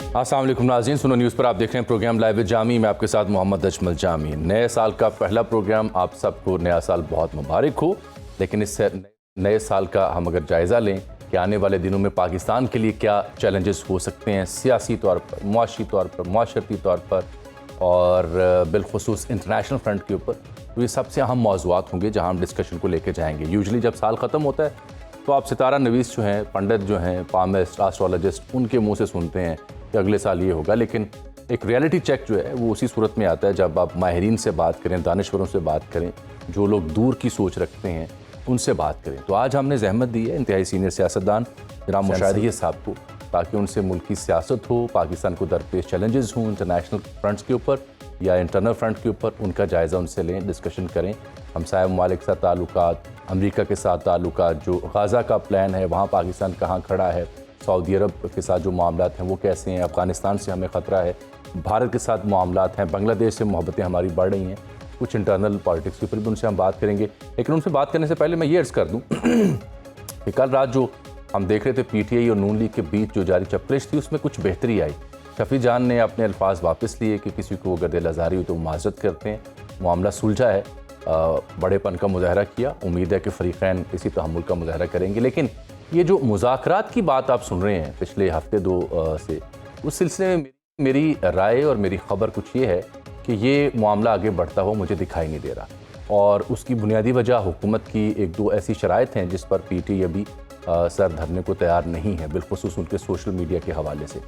अस्सलाम वालेकुम नाज़रीन, सुनो न्यूज़ पर आप देख रहे हैं प्रोग्राम लाइव जामी। मैं आपके साथ मोहम्मद अजमल जामी। नए साल का पहला प्रोग्राम। आप सबको नया साल बहुत मुबारक हो। लेकिन इस नए साल का हम अगर जायज़ा लें कि आने वाले दिनों में पाकिस्तान के लिए क्या चैलेंजेस हो सकते हैं सियासी तौर पर, मुआशी तौर पर, मुआशरती तौर पर और बिलखुसूस इंटरनेशनल फ्रंट के ऊपर, तो ये सबसे अहम मौज़ूआत होंगे जहाँ हम डिस्कशन को लेकर जाएंगे। यूजुअली जब साल ख़त्म होता है तो आप सितारा नवीस जो हैं, पंडित जो हैं, पामिस्ट, एस्ट्रोलॉजिस्ट, उनके मुंह से सुनते हैं कि अगले साल ये होगा। लेकिन एक रियलिटी चेक जो है वो उसी सूरत में आता है जब आप माहिरीन से बात करें, दानिश्वरों से बात करें, जो लोग दूर की सोच रखते हैं उनसे बात करें। तो आज हमने जहमत दी है इंतहाई सीनियर सियासतदान जनाब मुशाहिद साहब को, ताकि उनसे मुल्क की सियासत हो, पाकिस्तान को दरपेश चैलेंजेस हों इंटरनेशनल फ्रंट्स के ऊपर या इंटरनल फ्रंट के ऊपर, उनका जायज़ा उनसे लें, डिस्कशन करें। हमसाया ममालिक के साथ ताल्लुकात, अमरीका के साथ ताल्लुकात, जो गाज़ा का प्लान है वहाँ पाकिस्तान कहाँ खड़ा है, सऊदी अरब के साथ जो मामलात हैं वो कैसे हैं, अफ़गानिस्तान से हमें ख़तरा है, भारत के साथ मामलात हैं, बांग्लादेश से मोहब्बतें हमारी बढ़ रही हैं, कुछ इंटरनल पॉलिटिक्स के ऊपर भी उनसे हम बात करेंगे। लेकिन उनसे बात करने से पहले मैं ये अर्ज़ कर दूँ कि कल रात जो हम देख रहे थे PTI और नून लीग के बीच जो जारी चपलिश थी उसमें कुछ बेहतरी आई। शफी जान ने अपने अल्फाज वापस लिए कि किसी को अगर दिल आज़ारी हो तो माजरत करते हैं, मामला सुलझा है, बड़ेपन का मुजाहरा किया। उम्मीद है कि फ़रीक़ैन इसी तहम्मुल का मुजाहरा करेंगे। लेकिन ये जो मुज़ाकरात की बात आप सुन रहे हैं पिछले हफ्ते दो से, उस सिलसिले में मेरी राय और मेरी ख़बर कुछ ये है कि ये मामला आगे बढ़ता हुआ मुझे दिखाई नहीं दे रहा, और उसकी बुनियादी वजह हुकूमत की एक दो ऐसी शराइत हैं जिस पर PTI अभी सर धरने को तैयार नहीं है, बिलखुसूस उनके सोशल मीडिया के हवाले से।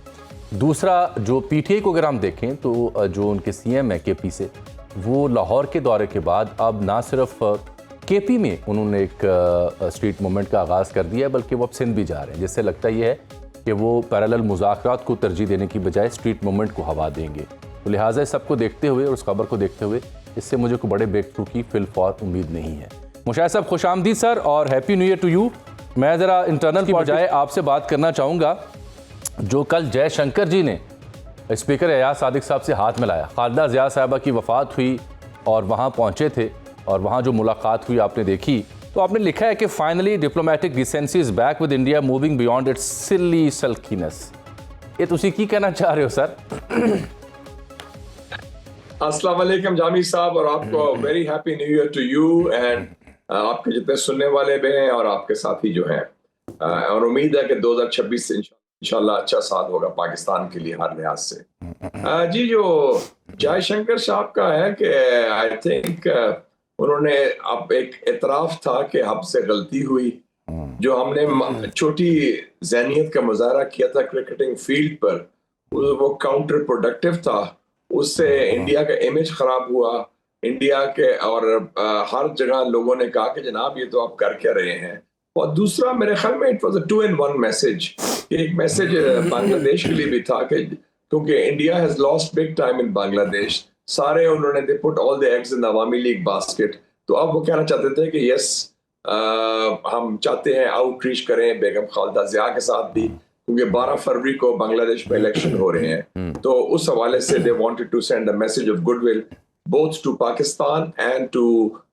दूसरा, जो PTI को अगर हम देखें तो जो उनके CM है KP से, वो लाहौर के दौरे के बाद अब ना सिर्फ KP में उन्होंने एक स्ट्रीट मूवमेंट का आगाज़ कर दिया है, बल्कि वो अब सिंध भी जा रहे हैं, जिससे लगता ये है कि वो पैरेलल मुज़ाकरात को तरजीह देने की बजाय स्ट्रीट मूवमेंट को हवा देंगे। तो लिहाजा इस सबको देखते हुए और उस खबर को देखते हुए इससे मुझे कोई बड़े ब्रेक थ्रू की फिलफौर उम्मीद नहीं है। मुशाहिद साहब खुश आमदीद सर, और happy new year to you. मैं ज़रा इंटरनल की बजाय आपसे बात करना चाहूँगा, जो कल जयशंकर जी ने स्पीकर एयाज सादिक साहब से हाथ मिलाया, खालिदा ज़िया साहिबा की वफ़ात हुई और वहाँ पहुँचे थे और वहाँ जो मुलाकात हुई आपने देखी, तो आपने लिखा है कि finally diplomatic decency is back with India moving beyond its silly sulkiness. ये तुसी की कहना चाह रहे हो सर? अस्सलाम वालेकुम जामी साहब, और आपको very happy new year to you and आपके जितने सुनने वाले भी हैं और आपके साथी जो हैं, और उम्मीद है कि 2026 इंशाल्लाह अच्छा साल होगा पाकिस्तान के लिए हर लिहाज से। जी, जो जयशंकर साहब का है कि आई थिंक उन्होंने अब एक एतराफ़ था कि हमसे गलती हुई, जो हमने छोटी ज़हनियत का मुजाहरा किया था क्रिकेटिंग फील्ड पर, वो काउंटर प्रोडक्टिव था, उससे इंडिया का इमेज खराब हुआ इंडिया के, और हर जगह लोगों ने कहा कि जनाब ये तो आप कर क्या रहे हैं। और दूसरा, मेरे ख्याल में it was a 2 in 1 message. एक मैसेज बांग्लादेश के लिए भी था कि क्योंकि India has lost big time in Bangladesh, सारे उन्होंने they put all the eggs in the Awami league basket. तो अब वो कहना चाहते थे कि यस, हम चाहते हैं आउटरीच करें बेगम खालिदा ज़िया के साथ भी, क्योंकि 12 फरवरी को बांग्लादेश में इलेक्शन हो रहे हैं। तो उस हवाले से they wanted to send a message of goodwill both to Pakistan and to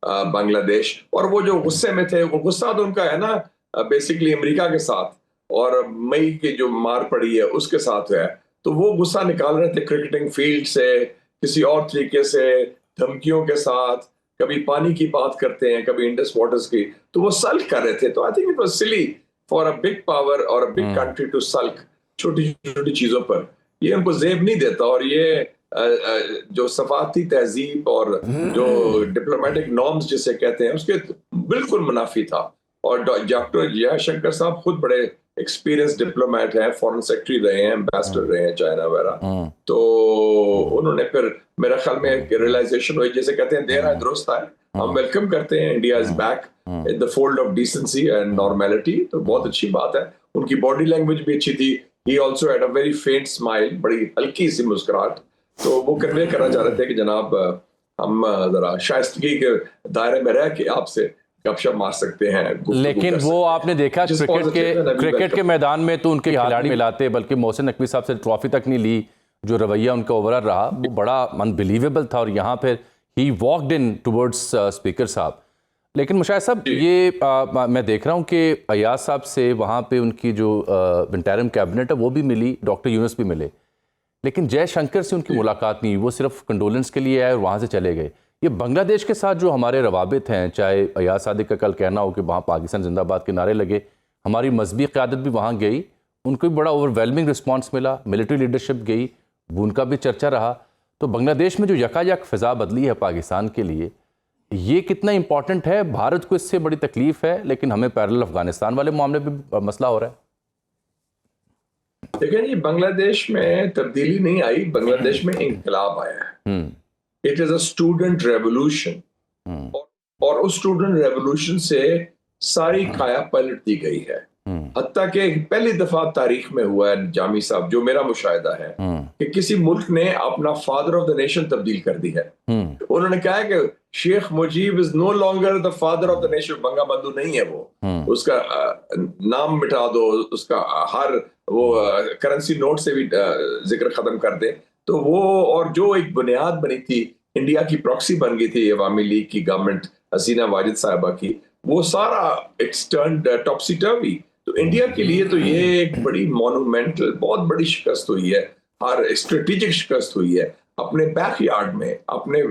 Bangladesh. और वो जो गुस्से में थे, वो गुस्सा तो उनका है ना बेसिकली अमेरिका के साथ, और मई की जो मार पड़ी है उसके साथ है, तो वो गुस्सा निकाल रहे थे क्रिकेटिंग फील्ड से, किसी और तरीके से, धमकियों के साथ, कभी पानी की बात करते हैं, कभी इंडस वाटर्स की, तो वो सल्क कर रहे थे। तो I think it was silly for a big power और अ बिग कंट्री टू सल्क छोटी छोटी चीजों पर। ये उनको जेब नहीं देता, और ये जो सफाती तहजीब और जो डिप्लोमेटिक नॉर्म्स जिसे कहते हैं उसके बिल्कुल मुनाफी था। और डॉक्टर जयशंकर साहब खुद बड़े एक्सपीरियंस डिप्लोमेट हैं, फॉरेन सेक्रेटरी रहे हैं, एम्बेसडर रहे हैं चाइना वगैरह। तो उन्होंने फिर मेरे ख्याल में एक रियलाइजेशन हुई, जैसे कहते हैं देर है दुरुस्त है, हम वेलकम करते हैं, India is back in the fold of decency and normality. तो बहुत अच्छी बात है। उनकी बॉडी लैंग्वेज भी अच्छी थी। He also had a very फेंट स्माइल, बड़ी हल्की सी मुस्कुराहट। तो वो कन्वे करना चाह रहे थे कि जनाब हम जरा शाइस्तगी के दायरे में रह के आपसे गपशप मार सकते हैं। लेकिन वो आपने देखा क्रिकेट के मैदान में तो उनके खिलाड़ी मिलाते, बल्कि मोहसिन नकवी साहब से ट्रॉफी तक नहीं ली। जो रवैया उनका ओवरऑल रहा वो बड़ा अनबिलीवेबल था, और यहाँ फिर he walked in towards speaker साहब। लेकिन मुशाहिद साहब, ये मैं देख रहा हूँ कि अयाज साहब से वहाँ पे उनकी जो इंटरिम कैबिनेट है वो भी मिली, डॉक्टर यूनुस भी मिले, लेकिन जयशंकर से उनकी मुलाकात नहीं हुई, वो सिर्फ कंडोलेंस के लिए आए और वहाँ से चले गए। ये बांग्लादेश के साथ जो हमारे रवाबित हैं, चाहे अयाज सादिक का कल कहना हो कि वहाँ पाकिस्तान जिंदाबाद के नारे लगे, हमारी मजहबी क़यादत भी वहाँ गई, उनको भी बड़ा ओवरवेलमिंग रिस्पॉन्स मिला, मिलिट्री लीडरशिप गई, उनका भी चर्चा रहा। तो बांग्लादेश में जो यकायक फ़िज़ा बदली है पाकिस्तान के लिए, ये कितना इंपॉर्टेंट है? भारत को इससे बड़ी तकलीफ है, लेकिन हमें पैरेलल अफगानिस्तान वाले मामले में मसला हो रहा है। देखिए, बांग्लादेश में तब्दीली नहीं आई, बांग्लादेश में इंकलाब आया है। It is a student revolution, और उस स्टूडेंट रेवोल्यूशन से सारी काया पलट दी गई है। हत्ता कि पहली दफा तारीख में हुआ है जामी साहब, जो मेरा मुशाहिदा है, कि किसी मुल्क ने अपना फादर ऑफ द नेशन तब्दील कर दी है। उन्होंने कहा है कि Sheikh Mujib is no longer the father of the nation, Bangabandhu नहीं है वो, उसका नाम मिटा दो, उसका हर वो करेंसी नोट से भी जिक्र खत्म कर दे। तो वो, और जो एक बुनियाद बनी थी, इंडिया की प्रॉक्सी बन गई थी अवामी लीग की गवर्नमेंट हसीना वाजिद साहिबा की, वो सारा इट्स टर्न्ड टॉपसी टर्वी। तो इंडिया के लिए तो ये एक बड़ी मोनूमेंटल, बहुत बड़ी शिकस्त हुई है, हर स्ट्रेटेजिक शिकस्त हुई है अपने बैकयार्ड में, अपने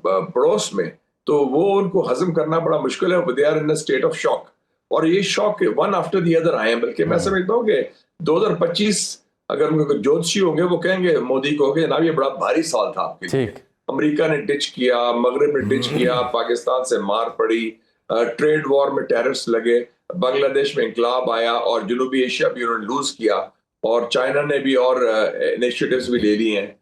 पड़ोस में। तो वो उनको हजम करना बड़ा मुश्किल है। They are in a state of shock, और ये shock one after the other आए हैं। बल्कि मैं समझता हूँ कि 2025 अगर उनके ज्योतिषी होंगे, वो कहेंगे मोदी को कि जनाब ये बड़ा भारी साल था आपके लिए। अमेरिका ने डिच किया, मगरब ने डिच किया, पाकिस्तान से मार पड़ी, ट्रेड वॉर में टेररिस्ट लगे, बांग्लादेश में इंकलाब आया, और जनूबी एशिया भी उन्होंने लूज किया, और चाइना ने भी और इनिशिएटिव्स भी ले लिए हैं।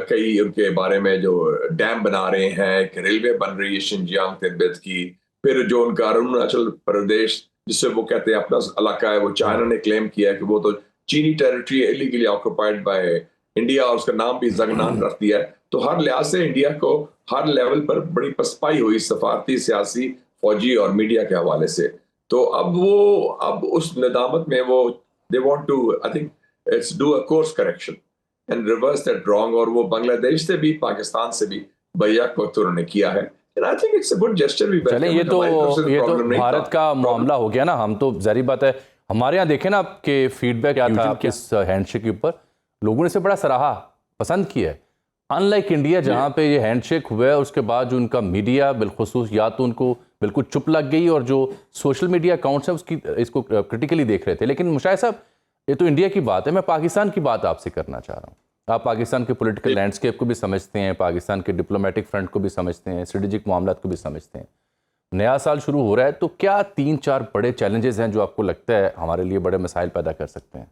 कई उनके बारे में जो डैम बना रहे हैं, कि रेलवे बन रही है शिनजियांग तिब्बत की, फिर जो उनका अरुणाचल प्रदेश जिसे वो कहते हैं अपना इलाका है, वो चाइना ने क्लेम किया है कि वो तो चीनी टेरिटरी है, इलीगली ऑक्युपाइड बाय इंडिया, और उसका नाम भी जगनान रख दिया है। तो हर लिहाज से इंडिया को हर लेवल पर बड़ी पसपाई हुई, सफारती, सियासी, फौजी और मीडिया के हवाले से। तो अब उस निदामत में वो they want to, I think it's do a course correction and reverse that wrong. और वो बांग्लादेश से भी, पाकिस्तान से भी बैक वक्त उन्होंने किया है। आई think it's a good gesture. भी चलें, ये तो भारत का मामला हो गया ना। हम तो जारी बात है, हमारे यहाँ देखें ना आपके फीडबैक क्या था आपके इस हैंडशेक के ऊपर, लोगों ने इसे बड़ा सराहा, पसंद किया है। अनलाइक इंडिया जहाँ पे ये हैंडशेक हुआ है, उसके बाद जो उनका मीडिया बिलखुसूस या तो उनको बिल्कुल चुप लग गई, और जो सोशल मीडिया अकाउंट्स हैं उसकी इसको क्रिटिकली देख रहे थे। लेकिन मुशाहिद साहब, ये तो इंडिया की बात है, मैं पाकिस्तान की बात आपसे करना चाह रहा हूँ। आप पाकिस्तान के पॉलिटिकल लैंडस्केप को भी समझते हैं, पाकिस्तान के डिप्लोमेटिक फ्रंट को भी समझते हैं, स्ट्रेटेजिक मामलात को भी समझते हैं। नया साल शुरू हो रहा है, तो क्या 3-4 बड़े चैलेंजेस हैं जो आपको लगता है हमारे लिए बड़े मसाइल पैदा कर सकते हैं?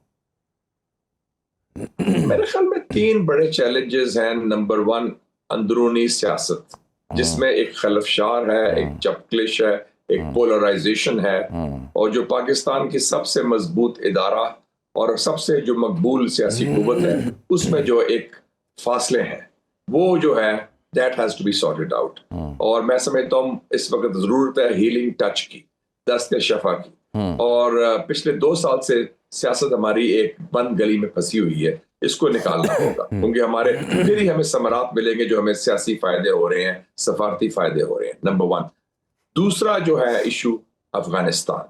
मेरे ख्याल में 3 बड़े चैलेंजेस हैं। नंबर 1, अंदरूनी सियासत, जिसमें एक खलफशार है, एक चपकलिश है, एक पोलराइजेशन है, और जो पाकिस्तान की सबसे मजबूत इदारा और सबसे जो मकबूल सियासी कुव्वत है, उसमें जो एक फासले हैं, वो जो है that has to be sorted out. और मैं समझता हूँ इस वक्त जरूरत है हीलिंग टच की, दस्त शफा की। और पिछले 2 साल से सियासत हमारी एक बंद गली में फंसी हुई है, इसको निकालना होगा, क्योंकि हमारे फिर ही हमें समरात मिलेंगे जो हमें सियासी फायदे हो रहे हैं, सफारती फायदे हो रहे हैं। नंबर 1। दूसरा जो है इशू अफगानिस्तान,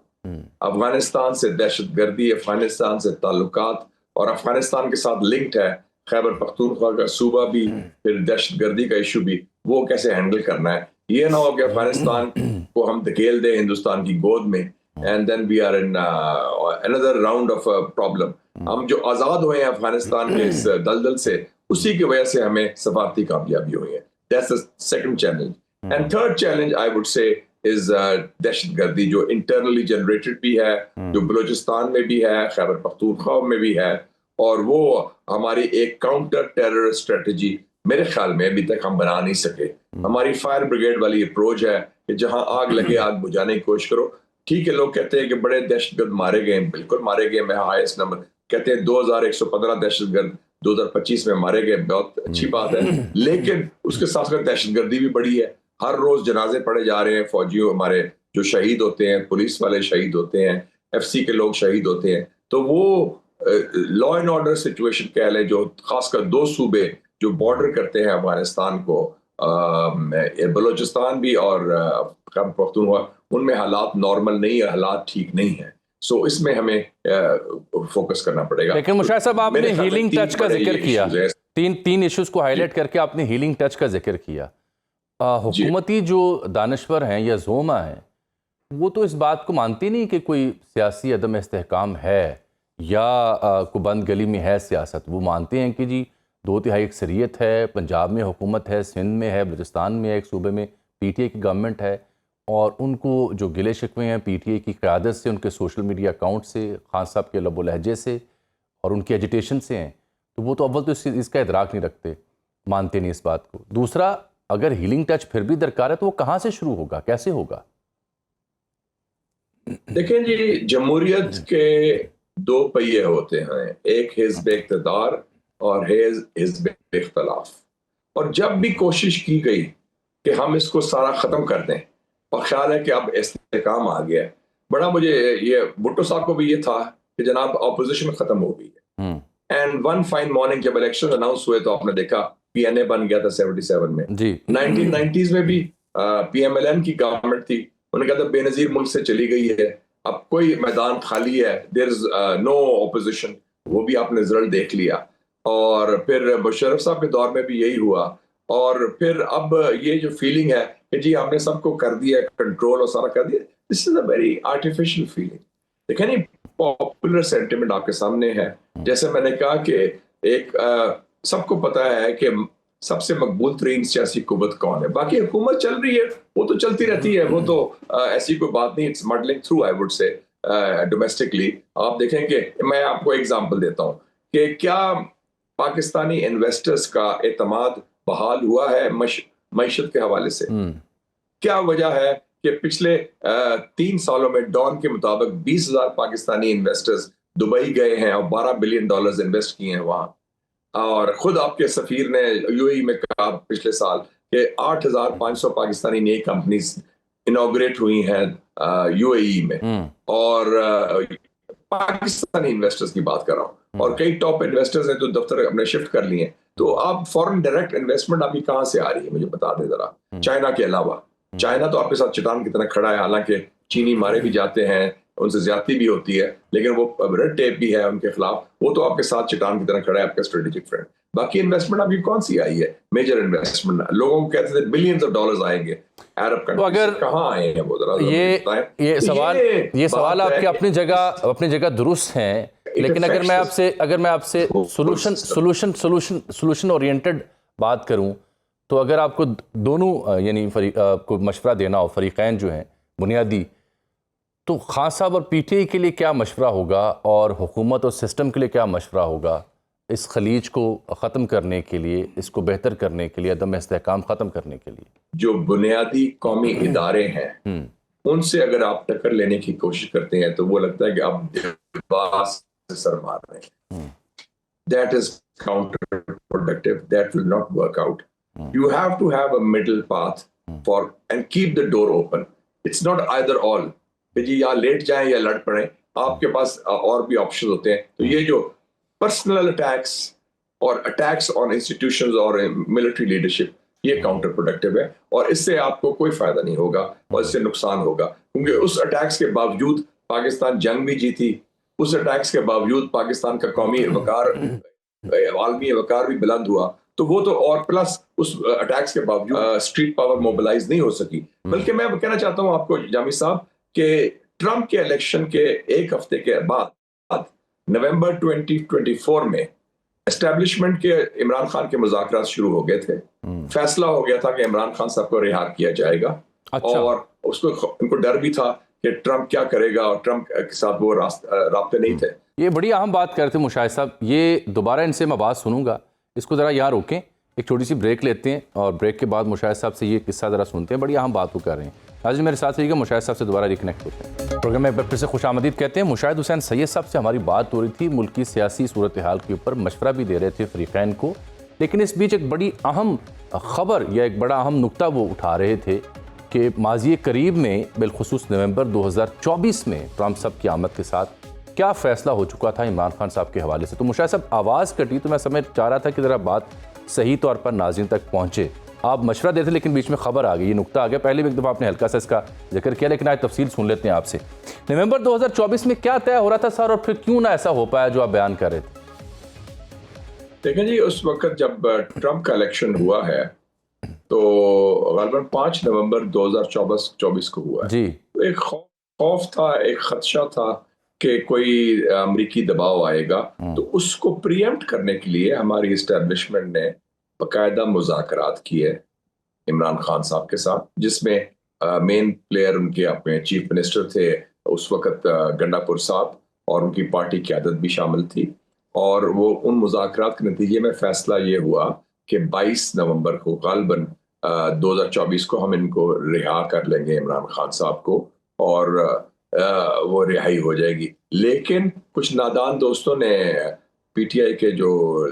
अफगानिस्तान से दहशतगर्दी, अफगानिस्तान से ताल्लुकात, और अफगानिस्तान के साथ लिंक्ड है खैबर पख्तूनख्वा का सूबा भी, फिर दहशतगर्दी का इशू भी, वो कैसे हैंडल करना है। ये ना हो कि अफगानिस्तान को हम धकेल दें हिंदुस्तान की गोद में, and then we are in another round of a problem. हम जो आजाद हुए हैं अफगानिस्तान के इस दलदल से, उसी की वजह से हमें सफारती कामयाबी हुई है। That's the second challenge. And third challenge I would say is दहशतगर्दी, जो internally generated भी है, जो बलूचिस्तान में भी है, खैबर पख्तूनख्वा में भी है, और वो हमारी एक काउंटर टेरर स्ट्रेटजी मेरे ख्याल में अभी तक हम बना नहीं सके। हमारी फायर ब्रिगेड वाली अप्रोच है कि जहां आग लगे आग बुझाने की कोशिश करो। ठीक है, लोग कहते हैं कि बड़े दहशतगर्द मारे गए, बिल्कुल मारे गए। मैं हाईएस्ट नंबर कहते हैं 2115 दहशतगर्द 2025 में मारे गए, बहुत अच्छी बात है। लेकिन उसके साथ साथ दहशतगर्दी भी बढ़ी है। हर रोज जनाजे पड़े जा रहे हैं, फौजियों हमारे जो शहीद होते हैं, पुलिस वाले शहीद होते हैं, एफसी के लोग शहीद होते हैं। तो वो लॉ एंड ऑर्डर सिचुएशन कह लें, जो खासकर 2 सूबे जो बॉर्डर करते हैं अफगानिस्तान को, बलूचिस्तान भी और खैबर पख्तूनख्वा, उनमें हालात नॉर्मल नहीं है, हालात ठीक नहीं है। सो इसमें हमें फोकस करना पड़ेगा। लेकिन मुशाहिद साहब, आपने मेरे ख्याल में हीलिंग तीन टच का बड़े जिक्र ये किया, issues हैं। तीन इश्यूज को हाईलाइट करके आपने हीलिंग टच का जिक्र किया। हुकूमती जो दानश्वर हैं या जोमा हैं, वो तो इस बात को मानती नहीं कि कोई सियासी अदम इस्तेहकाम है या कोई बंद गली में है सियासत। वो मानते हैं कि जी 2/3 अक्सरियत है, पंजाब में हुकूमत है, सिंध में है, बलूचिस्तान में है, एक सूबे में PTI की गवर्नमेंट है, और उनको जो गिले शिकवे हैं PTI की क़यादत से, उनके सोशल मीडिया अकाउंट से, खान साहब के लबो लहजे से और उनकी एजिटेशन से हैं, तो वो तो अव्वल तो इसका इदराक नहीं रखते, मानते नहीं इस बात को। दूसरा, अगर हीलिंग टच फिर भी दरकार है तो वो कहाँ से शुरू होगा, कैसे होगा? देखें जी, जमहूरियत के दो पहिए होते हैं, एक हिज़्ब इक़्तिदार और हिज़्ब इख्तिलाफ। और जब भी कोशिश की गई कि हम इसको सारा ख़त्म कर दें, और ख्याल है कि अब इस्तेहकाम आ गया है, बड़ा मुझे ये भुट्टो साहब को भी ये था कि जनाब ऑपोजिशन ख़त्म हो गई है। एंड वन फाइन मॉर्निंग जब इलेक्शन अनाउंस हुए तो आपने देखा PNA बन गया था 77 में जी। 1990s में भी PMLN की गवर्नमेंट थी, उन्होंने कहा था बेनजीर मुल्क से चली गई है, अब कोई मैदान खाली है, देयर इज नो ऑपोजिशन, वो भी आपने रिजल्ट देख लिया। और फिर मुशर्रफ साहब के दौर में भी यही हुआ। और फिर अब ये जो फीलिंग है कि जी हमने सबको कर दिया कंट्रोल और सारा कर दिया, this is a very artificial feeling. देखें नहीं, पॉपुलर सेंटिमेंट आपके सामने है। जैसे मैंने कहा कि एक सबको पता है कि सबसे मकबूल तरीन सियासी कुव्वत कौन है, बाकी हुकूमत चल रही है, वो तो चलती रहती है, वो तो ऐसी कोई बात नहीं, it's muddling through I would say domestically. आप देखें कि मैं आपको एग्जांपल देता हूं कि क्या पाकिस्तानी इन्वेस्टर्स का एतमाद बहाल हुआ है मईशत के हवाले से? क्या वजह है कि पिछले 3 सालों में डॉन के मुताबिक 20,000 पाकिस्तानी इन्वेस्टर्स दुबई गए हैं और $12 बिलियन इन्वेस्ट किए हैं वहां। और खुद आपके सफीर ने UAE में कहा पिछले साल कि 8,500 पाकिस्तानी नई कंपनीज इनॉग्रेट हुई हैं UAE में। और पाकिस्तानी इन्वेस्टर्स की बात कर रहा हूं, और कई टॉप इन्वेस्टर्स ने तो दफ्तर अपने शिफ्ट कर लिए हैं। तो आप फॉरेन डायरेक्ट इन्वेस्टमेंट आपकी कहां से आ रही है, मुझे बता दें जरा। चाइना के अलावा, चाइना तो आपके साथ चट्टान की तरह खड़ा है, हालांकि चीनी मारे भी जाते हैं, उनसे ज्यादती भी होती है, लेकिन वो रेड टेप भी है उनके खिलाफ, वो तो आपके साथ चट्टान की तरह खड़ा है, आपका स्ट्रेटेजिक फ्रेंड। बाकी इन्वेस्टमेंट अभी कौन सी आई है मेजर इन्वेस्टमेंट? लोगों को कहते थे बिलियंस ऑफ डॉलर्स आएंगे अरब कंट्रीज, अगर कहां आए हैं वो जरा ये सवाल आपके अपनी जगह दुरुस्त हैं, लेकिन अगर मैं आपसे सोल्यूशन ओरिएंटेड बात करूं, तो अगर आपको दोनों यानी को मशवरा देना हो, फरीकैन जो हैं बुनियादी, तो खान साहब और PTI के लिए क्या मशवरा होगा और हुकूमत और सिस्टम के लिए क्या मशवरा होगा इस खलीज को ख़त्म करने के लिए, इसको बेहतर करने के लिए, अदम इस्तेहकाम ख़त्म करने के लिए? जो बुनियादी कौमी इदारे हैं उनसे अगर आप टक्कर लेने की कोशिश करते हैं तो वो लगता है कि आप दिलबास से सर मार रहे हैं। That is counter productive, that will not work out. You have to have a middle path for and keep the door open. It's not either all. कि जी या लेट जाएं या लड़ पड़ें, आपके पास और भी ऑप्शन होते हैं। तो ये जो पर्सनल अटैक्स और अटैक्स ऑन इंस्टीट्यूशंस और मिलिट्री लीडरशिप, ये काउंटर प्रोडक्टिव है और इससे आपको कोई फायदा नहीं होगा और इससे नुकसान होगा। क्योंकि उस अटैक्स के बावजूद पाकिस्तान जंग भी जीती, उस अटैक्स के बावजूद पाकिस्तान का कौमी वकार, आलमी वकार भी बुलंद हुआ। तो वो तो, और प्लस उस अटैक्स के बावजूद स्ट्रीट पावर मोबिलाइज नहीं हो सकी। बल्कि मैं कहना चाहता हूं आपको जामी साहब कि ट्रंप के इलेक्शन के एक हफ्ते के बाद नवंबर 2024 में एस्टेब्लिशमेंट के इमरान खान के मुज़ाकरात शुरू हो गए थे। फैसला हो गया था कि इमरान खान साहब को रिहा किया जाएगा। अच्छा। और उनको डर भी था कि ट्रंप क्या करेगा, और ट्रंप के साथ वो रास्ते नहीं थे। ये बड़ी अहम बात करते हैं मुशाहिद साहब, ये दोबारा इनसे मैं बात सुनूंगा, इसको ज़रा यहाँ रोकें, एक छोटी सी ब्रेक लेते हैं और ब्रेक के बाद मुशाहिद साहब से ये किस्सा ज़रा सुनते हैं। बड़ी अहम बात वो कर रहे हैं। आज मेरे साथ रहिएगा, मुशाहिद साहब से दोबारा रिकनेक्ट होते हैं। प्रोग्राम में फिर से खुशामदीद कहते हैं। मुशाहिद हुसैन सैयद साहब से हमारी बात हो रही थी, मुल्क की सियासी सूरत हाल के ऊपर मशवरा भी दे रहे थे फरीकैन को, लेकिन इस बीच एक बड़ी अहम खबर या एक बड़ा अहम नुक्ता वो उठा रहे थे कि माज़ी करीब में, बिलखुसूस नवंबर 2024 में ट्रंप साहब की आमद के साथ क्या फ़ैसला हो चुका था इमरान खान साहब के हवाले से। तो मुशाहिद साहब आवाज़ कटी, तो मैं समझ चाह रहा था कि ज़रा बात सही तौर पर नाज़रीन तक पहुँचे। आप मशवरा देते लेकिन बीच में खबर आ गई, ये नुक्ता आ गया। पहले भी एक दफ़ा आपने हल्का सा इसका जिक्र किया, लेकिन आज तफसील सुन लेते हैं आपसे। नवंबर 2024 में क्या तय हो रहा था सर, और फिर क्यों ना ऐसा हो पाया जो आप बयान कर रहे थे? देखें जी, उस वक्त जब ट्रंप का इलेक्शन हुआ है तो गलबन 5 नवंबर 2024 को हुआ है जी। तो एक खौफ था, एक खदशा था कि कोई अमरीकी दबाव आएगा, तो उसको प्रिएम्प्ट करने के लिए हमारी इस्टेब्लिशमेंट ने बाकायदा मुज़ाकरात किए इमरान खान साहब के साथ, जिसमें मेन प्लेयर उनके अपने चीफ मिनिस्टर थे उस वक्त गंडापुर साहब, और उनकी पार्टी क़यादत भी शामिल थी। और वो उन मुज़ाकरात के नतीजे में फैसला ये हुआ कि 22 नवंबर को गालबन 2024 को हम इनको रिहा कर लेंगे, इमरान खान साहब को, और वो रिहाई हो जाएगी। लेकिन कुछ नादान दोस्तों ने पीटीआई के जो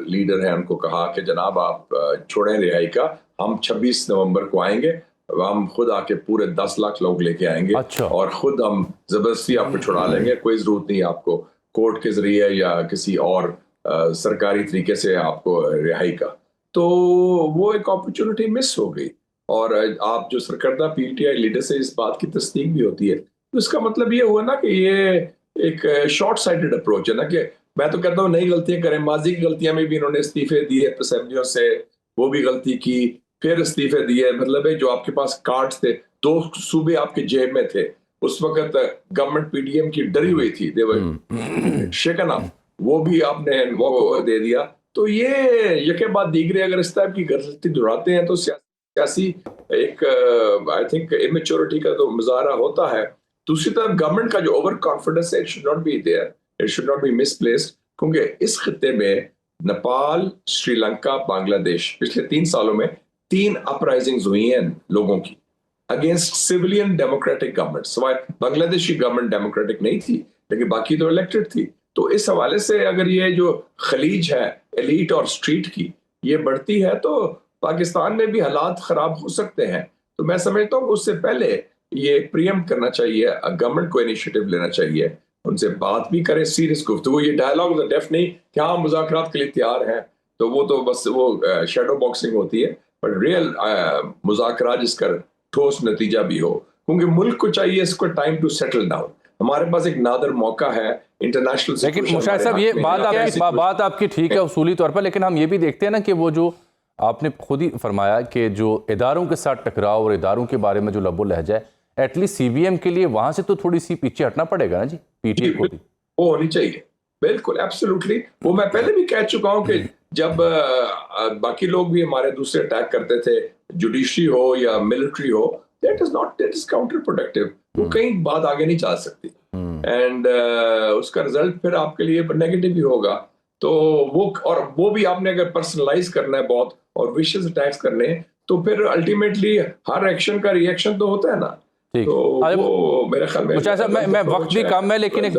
लीडर हैं उनको कहा कि जनाब आप छोड़ें रिहाई का, हम 26 नवंबर को आएंगे, हम खुद आके पूरे 10 लाख लोग लेके आएंगे। अच्छा। और खुद हम जबरदस्ती आपको छुड़ा लेंगे, कोई जरूरत नहीं आपको कोर्ट के जरिए या किसी और सरकारी तरीके से आपको रिहाई का। तो वो एक अपॉर्चुनिटी मिस हो गई, और आप जो सरकर्दा पीटीआई लीडर से इस बात की तस्दीक भी होती है, तो इसका मतलब ये हुआ ना कि ये एक शॉर्ट साइटेड अप्रोच है ना, कि मैं तो कहता हूँ नई गलतियां करें। माजी की गलतियां में भी इन्होंने इस्तीफे दिए असेंबलियों से, वो भी गलती की, फिर इस्तीफे दिए। मतलब है जो आपके पास कार्ड थे, 2 सूबे आपके जेब में थे उस वक्त, गवर्नमेंट पीडीएम की डरी हुई थी, देवर शेकन अप, वो भी आपने वॉकओवर दे दिया। तो ये यके बाद दीगरे अगर इस टाइप की गलती दोहराते हैं तो सियासी एक आई थिंक इमेच्योरिटी का तो मुजाहरा होता है। दूसरी तरफ गवर्नमेंट का जो ओवर कॉन्फिडेंस है, it should not be there, it should not be misplaced, क्योंकि इस खित्ते में नेपाल, श्रीलंका, बांग्लादेश पिछले 3 सालों में 3 अपराइजिंग्स हुई हैं लोगों की अगेंस्ट सिविलियन डेमोक्रेटिक गवर्नमेंट। सवाए बांग्लादेश की गवर्नमेंट डेमोक्रेटिक नहीं थी, लेकिन बाकी तो इलेक्टेड थी। तो इस हवाले से अगर ये जो खलीज है एलीट और स्ट्रीट की, ये बढ़ती है तो पाकिस्तान में भी हालात खराब हो सकते हैं। तो मैं समझता हूँ कि उससे पहले ये प्रियम करना चाहिए, गवर्नमेंट को इनिशिएटिव लेना चाहिए, उनसे बात भी करें, सीरियस गुफ्तगू, ये डायलॉग डेफ नहीं कि हाँ मुज़ाकरात के लिए तैयार हैं, तो वो तो बस वो शेडो बॉक्सिंग होती है। पर रियल मुज़ाकरात जिसका ठोस नतीजा भी हो, क्योंकि मुल्क को चाहिए इसको टाइम टू सेटल डाउन। हमारे पास एक नादर मौका है इंटरनेशनल। लेकिन मुशाहिद साहब, ये बात आपकी ठीक है उसूली तौर पर, लेकिन हम ये भी देखते हैं ना कि वो जो आपने खुद ही फरमाया कि जो इदारों के साथ टकराव और इदारों के बारे में जो लबो लहजा है, एटलीस्ट सीबीएम के लिए वहां से तो थोड़ी सी पीछे हटना पड़ेगा ना जी, पीटीआई को भी वो होनी चाहिए। बिल्कुल, एब्सोल्युटली। वो मैं पहले भी कह चुका हूं कि जब बाकी लोग भी हमारे दूसरे अटैक करते थे, जुडिशरी हो या मिलिट्री हो, दैट इज काउंटर प्रोडक्टिव। वो कहीं बात आगे नहीं जा सकती, एंड उसका रिजल्ट फिर आपके लिए नेगेटिव ही होगा। तो वो भी आपने अगर पर्सनलाइज करना है बहुत और विशेष अटैक्स करने हैं, तो फिर अल्टीमेटली हर एक्शन का रिएक्शन तो होता है ना। तो वो मेरे ख्याल में मैं वक्त भी कम है, लेकिन एक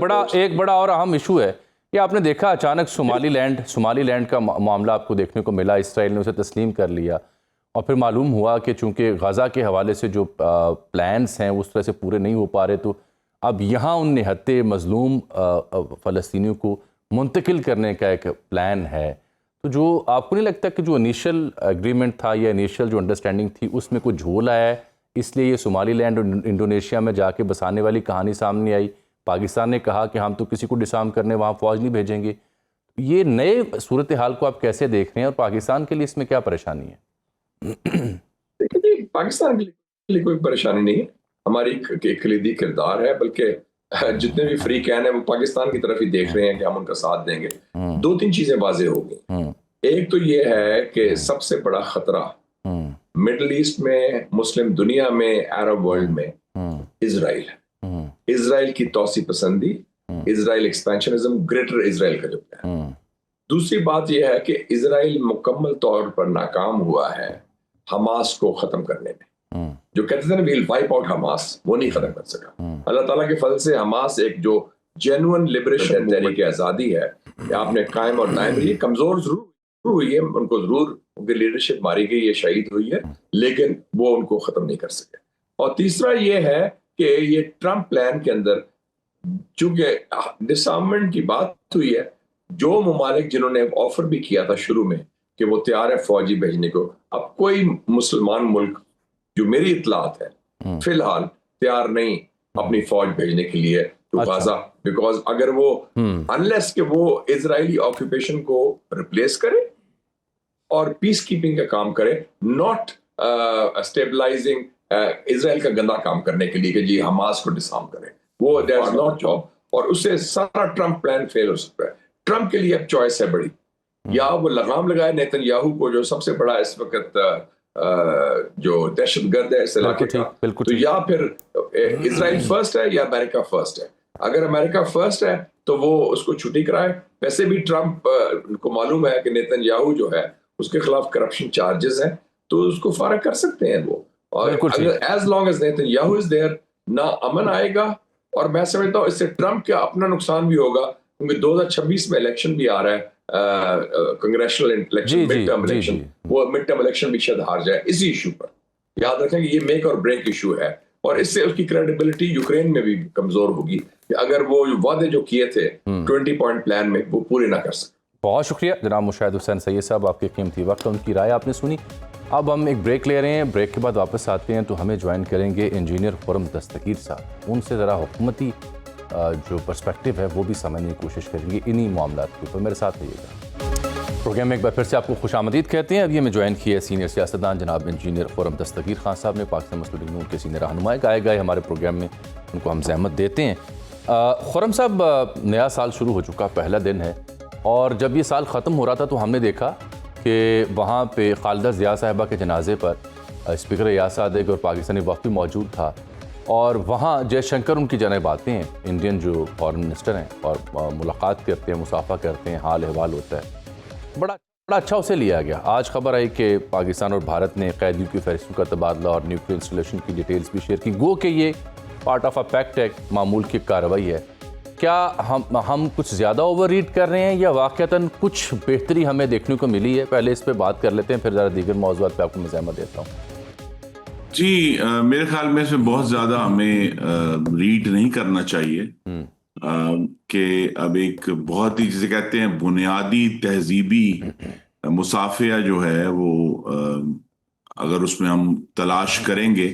बड़ा और अहम इशू है कि आपने देखा अचानक सोमालीलैंड का मामला आपको देखने को मिला। इसराइल ने उसे तस्लीम कर लिया, और फिर मालूम हुआ कि चूंकि गजा के हवाले से जो प्लान्स हैं उस तरह से पूरे नहीं हो पा रहे, तो अब यहाँ उन निहत्ते मजलूम फ़लस्तीनियों को मुंतकिल करने का एक प्लान है। तो जो आपको नहीं लगता कि जो इनिशियल एग्रीमेंट था या इनिशियल जो अंडरस्टैंडिंग थी उसमें कुछ झोल आया है, इसलिए ये सोमालीलैंड और इंडोनेशिया में जाके बसाने वाली कहानी सामने आई? पाकिस्तान ने कहा कि हम तो किसी को डिसार्म करने वहाँ फ़ौज नहीं भेजेंगे। ये नए सूरत हाल को आप कैसे देख रहे हैं, और पाकिस्तान के लिए इसमें क्या परेशानी है? देखिए, पाकिस्तान के लिए कोई परेशानी नहीं है, हमारी कलीदी किरदार है, बल्कि जितने भी फ्री कैन है वो पाकिस्तान की तरफ ही देख रहे हैं कि हम उनका साथ देंगे। 2-3 चीजें वाज़ेह हो गई। एक तो ये है कि सबसे बड़ा खतरा मिडल ईस्ट में, मुस्लिम दुनिया में, अरब वर्ल्ड में इजराइल है। इजराइल की तौसी पसंदी, इजराइल एक्सपेंशनिज्म, ग्रेटर इजराइल का जो प्लान। दूसरी बात यह है कि इजराइल मुकम्मल तौर पर नाकाम हुआ है हमास को खत्म करने में। जो कहते थे ना वील वाइप आउट हमास, वो नहीं खत्म कर सका। अल्लाह ताला के फजल से हमास एक जो जेन्युइन लिबरेशन तहरीक आज़ादी है, आपने कायम और दायम रही, कमजोर जरूर हुई है, उनको जरूर उनकी लीडरशिप मारी गई है, शहीद हुई है, लेकिन वो उनको खत्म नहीं कर सके। और तीसरा ये है कि ये ट्रंप प्लान के अंदर चूंकि डिसआर्ममेंट की बात हुई है, जो मुमालिक जिन्होंने ऑफर भी किया था शुरू में कि वो तैयार है फौजी भेजने को। अब कोई मुसलमान मुल्क जो मेरी इतलात है फिलहाल तैयार नहीं अपनी फौज भेजने के लिए टू गाजा, बिकॉज अगर वो अनलेस कि वो इजरायली ऑक्यूपेशन को रिप्लेस करे और पीस कीपिंग का काम करे, नॉट स्टेबलाइजिंग इजराइल का गंदा काम करने के लिए कि जी हमास को डिसआर्म करे, वो दैट इज नॉट जॉब। और उससे सारा ट्रम्प प्लान फेल हो सकता है। ट्रम्प के लिए अब चॉइस है बड़ी, या वो लगाम लगाए नेतन्याहू को जो सबसे बड़ा इस वक्त जो दहशतगर्द है इस इलाके का, तो या फिर इजराइल फर्स्ट है या अमेरिका फर्स्ट है। अगर अमेरिका फर्स्ट है तो वो उसको छुट्टी कराए। वैसे भी ट्रम्प को मालूम है कि नेतन्याहू जो है उसके खिलाफ करप्शन चार्जेस हैं, तो उसको फारग कर सकते हैं वो। और अगर as long as Netanyahu is there ना अमन आएगा, और मैं समझता हूँ इससे ट्रम्प का अपना नुकसान भी होगा, क्योंकि 2026 में इलेक्शन भी आ रहा है, कांग्रेसुअल इलेक्शन, मिड टर्म इलेक्शन। वो मिड टर्म इलेक्शन भी शायद हार जाए इसी इशू पर। याद रखें कि ये मेक और ब्रेक इशू है, और इससे उसकी क्रेडिबिलिटी यूक्रेन में भी कमजोर होगी कि अगर वो वादे जो किए थे 20 पॉइंट प्लान में वो पूरे ना कर सके। बहुत शुक्रिया जनाब मुशाहिद हुसैन सैयद साहब, आपके कीमती वक्त, उनकी राय आपने सुनी। अब हम एक ब्रेक ले रहे हैं, ब्रेक के बाद वापस आते हैं तो हमें ज्वाइन करेंगे इंजीनियर खुर्रम दस्तगीर साहब। उनसे ज़रा हुकूमती जो पर्सपेक्टिव है वो भी समझने की कोशिश करेंगे इन्हीं मामलों के ऊपर। मेरे साथ रहिएगा। प्रोग्राम में एक बार फिर से आपको खुशामदीद कहते हैं। अभी हमें ज्वाइन किया है सीनियर सियासतदान जनाब इंजीनियर खुर्रम दस्तगीर खान साहब ने, पाकिस्तान मुस्लिम लीग नून के सीनियर रहनुमा। गए हमारे प्रोग्राम में उनको हम ज़हमत देते हैं। खुर्रम साहब, नया साल शुरू हो चुका, पहला दिन है, और जब ये साल ख़त्म हो रहा था तो हमने देखा कि वहाँ पे खालिदा ज़िया साहिबा के जनाजे पर स्पीकर एयाज सादिक और पाकिस्तानी वफ़द भी मौजूद था, और वहाँ जयशंकर उनकी जानिब आते हैं, इंडियन जो फॉरेन मिनिस्टर हैं, और मुलाकात करते हैं, मुसाफा करते हैं, हाल अहवाल होता है। बड़ा अच्छा उसे लिया गया। आज खबर आई कि पाकिस्तान और भारत ने कैदियों की फहरिस्तों का तबादला और न्यूक्लियर इंस्टॉलेशन की डिटेल्स भी शेयर की। गो कि ये पार्ट ऑफ अ पैक्ट है, मामूल की कार्रवाई है। क्या हम कुछ ज़्यादा ओवर रीड कर रहे हैं, या वाक़तन कुछ बेहतरी हमें देखने को मिली है? पहले इस पर बात कर लेते हैं, फिर ज़रा दीगर मौज़ूआत पर आपको मैं ज़हमत देता हूँ। जी, मेरे ख्याल में इसमें बहुत ज़्यादा हमें रीड नहीं करना चाहिए कि अब एक बहुत ही जिसे कहते हैं बुनियादी तहजीबी मुसाफिया जो है वो अगर उसमें हम तलाश करेंगे,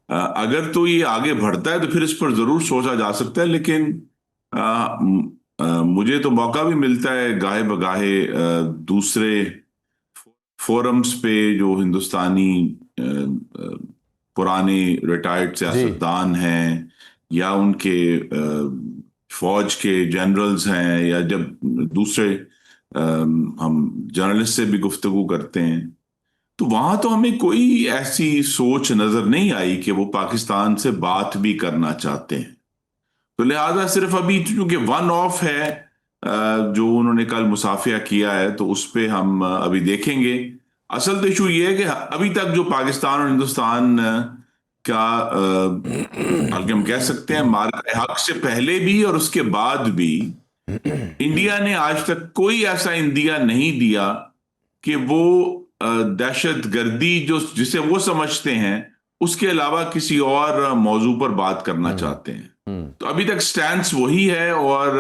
अगर तो ये आगे बढ़ता है तो फिर इस पर ज़रूर सोचा जा सकता है। लेकिन मुझे तो मौका भी मिलता है गाहे बगाहे दूसरे फोरम्स पे जो हिंदुस्तानी पुराने रिटायर्ड सियासतदान हैं या उनके फौज के जनरल्स हैं, या जब दूसरे हम जर्नलिस्ट से भी गुफ्तगू करते हैं, तो वहां तो हमें कोई ऐसी सोच नजर नहीं आई कि वो पाकिस्तान से बात भी करना चाहते हैं। तो लिहाजा सिर्फ अभी चूंकि वन ऑफ है जो उन्होंने कल मुसाफिया किया है, तो उस पर हम अभी देखेंगे। असल तो इशू ये है कि अभी तक जो पाकिस्तान और हिंदुस्तान का हम कह सकते हैं मार्का हक से पहले भी और उसके बाद भी इंडिया ने आज तक कोई ऐसा इंदिया नहीं दिया कि वो दहशत गर्दी जो जिसे वो समझते हैं उसके अलावा किसी और मौजू पर बात करना चाहते हैं। तो अभी तक स्टैंड वही है। और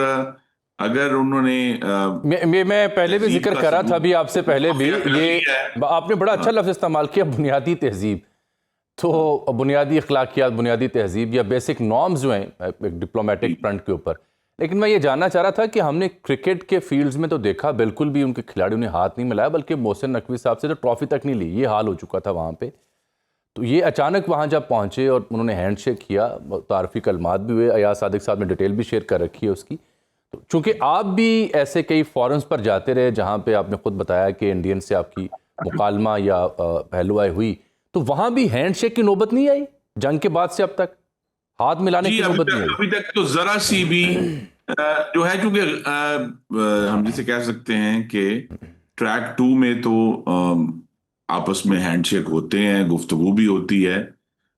अगर उन्होंने मैं पहले भी जिक्र करा था अभी आपसे पहले भी, ये आपने बड़ा अच्छा लफ्ज़ इस्तेमाल किया, बुनियादी तहजीब। तो बुनियादी अखलाकियात, बुनियादी तहजीब या बेसिक नॉर्म्स जो हैं एक डिप्लोमेटिक फ्रंट के ऊपर। लेकिन मैं ये जानना चाह रहा था कि हमने क्रिकेट के फील्ड्स में तो देखा बिल्कुल भी उनके खिलाड़ियों ने हाथ नहीं मिलाया, बल्कि मोहसिन नकवी साहब से तो ट्रॉफी तक नहीं ली, ये हाल हो चुका था वहाँ पे। तो ये अचानक वहाँ जब पहुँचे और उन्होंने हैंड शेक किया, तारफ़ी कलमात भी हुए, एयाज सादिक साहब ने डिटेल भी शेयर कर रखी है उसकी। तो चूँकि आप भी ऐसे कई फॉरम्स पर जाते रहे जहाँ पे आपने खुद बताया कि इंडियन से आपकी मुकालमा या पहलुआई हुई, तो वहाँ भी हैंड शेक की नौबत नहीं आई जंग के बाद से अब तक? हाथ मिलाने की नौबत नहीं आई अभी तक तो जरा सी भी जो है, क्योंकि हम जिसे कह सकते हैं कि ट्रैक 2 में तो आपस में हैंडशेक होते हैं, गुफ्तगू भी होती है,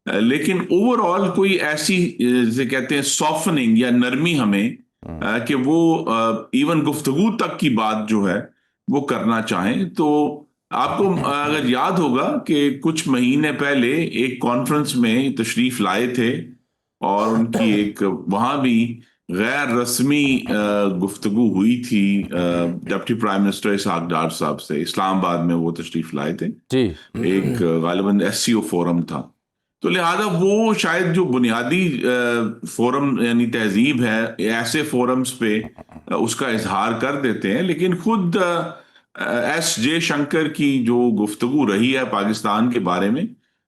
लेकिन ओवरऑल कोई ऐसी जिसे कहते हैं सॉफ्टनिंग या नरमी हमें कि वो इवन गुफ्तगू तक की बात जो है वो करना चाहें। तो आपको अगर याद होगा कि कुछ महीने पहले एक कॉन्फ्रेंस में तशरीफ लाए थे और उनकी एक वहां भी गैर रस्मी गुफ्तगू हुई थी डिप्टी प्राइम मिनिस्टर इसहाक डार साहब से। इस्लामाबाद में वो तशरीफ लाए थे। जी। एक गालिबन एससीओ फोरम था, तो लिहाजा वो शायद जो बुनियादी फोरम यानी तहजीब है, ऐसे फोरम्स पे उसका इजहार कर देते हैं। लेकिन खुद एस जे शंकर की जो गुफ्तगू रही है पाकिस्तान के बारे में,